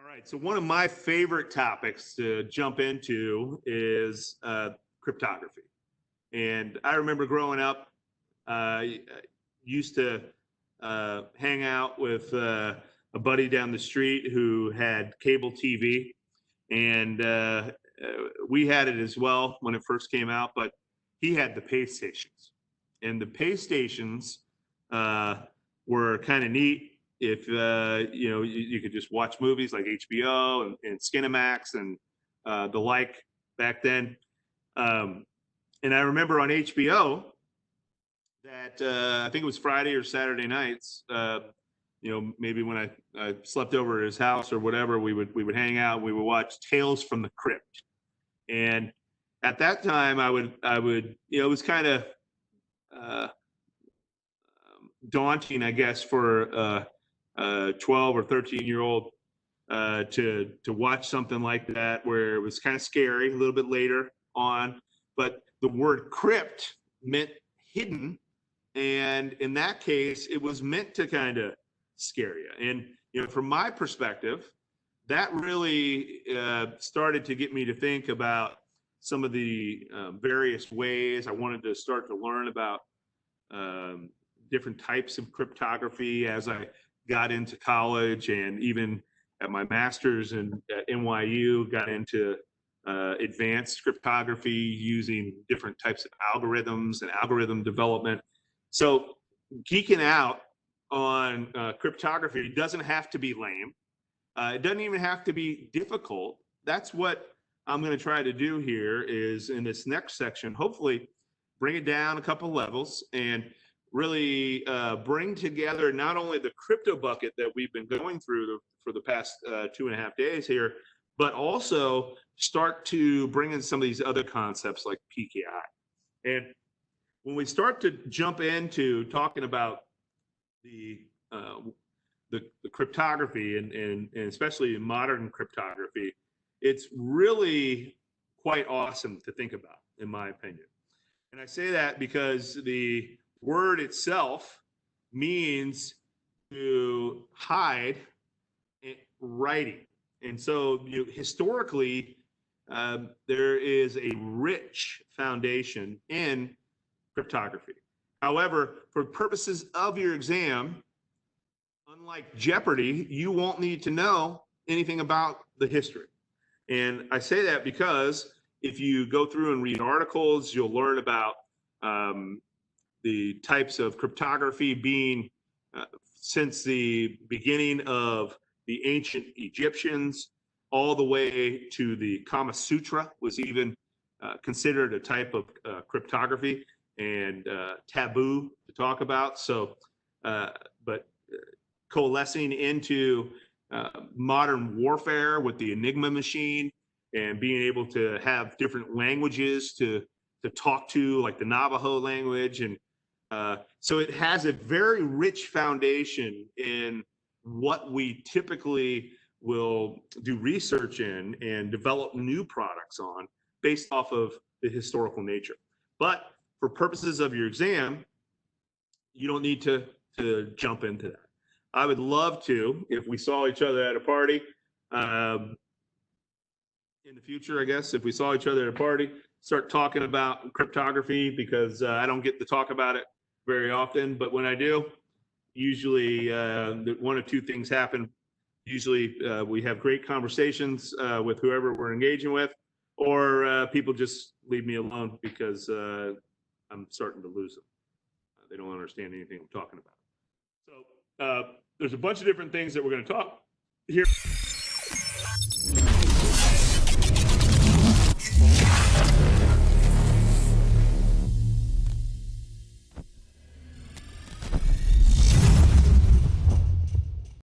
right, so one of my favorite topics to jump into is cryptography. And I remember growing up, used to hang out with a buddy down the street who had cable TV, and we had it as well when it first came out, but he had the pay stations. And the pay stations were kind of neat. If you could just watch movies like HBO and Skinamax and the like back then. And I remember on HBO that I think it was Friday or Saturday nights. Maybe when I slept over at his house or whatever, we would hang out. We would watch Tales from the Crypt, and at that time, I would it was kind of daunting, I guess, for 12 or 13-year-old to watch something like that, where it was kind of scary. A little bit later on, but the word crypt meant hidden, and in that case, it was meant to kind of scare you. And from my perspective, that really started to get me to think about some of the various ways I wanted to start to learn about different types of cryptography as I got into college, and even at my master's at NYU, got into advanced cryptography using different types of algorithms and algorithm development. So geeking out on cryptography doesn't have to be lame. It doesn't even have to be difficult. That's what I'm going to try to do here, is in this next section, hopefully bring it down a couple levels and really bring together not only the crypto bucket that we've been going through for the past 2.5 days here, but also start to bring in some of these other concepts like PKI. And when we start to jump into talking about the cryptography and especially modern cryptography, it's really quite awesome to think about, in my opinion. And I say that because the word itself means to hide writing. And so historically, there is a rich foundation in cryptography. However, for purposes of your exam, unlike Jeopardy, you won't need to know anything about the history. And I say that because if you go through and read articles, you'll learn about the types of cryptography being since the beginning of the ancient Egyptians, all the way to the Kama Sutra was even considered a type of cryptography and taboo to talk about. So, but coalescing into modern warfare with the Enigma machine and being able to have different languages to talk to, like the Navajo language. And so it has a very rich foundation in what we typically will do research in and develop new products on based off of the historical nature. But for purposes of your exam, you don't need to jump into that. I would love to, if we saw each other at a party, in the future, I guess, if we saw each other at a party, start talking about cryptography, because I don't get to talk about it very often. But when I do, usually one of two things happen. Usually we have great conversations with whoever we're engaging with, or people just leave me alone because I'm starting to lose them. They don't understand anything I'm talking about. So there's a bunch of different things that we're going to talk here.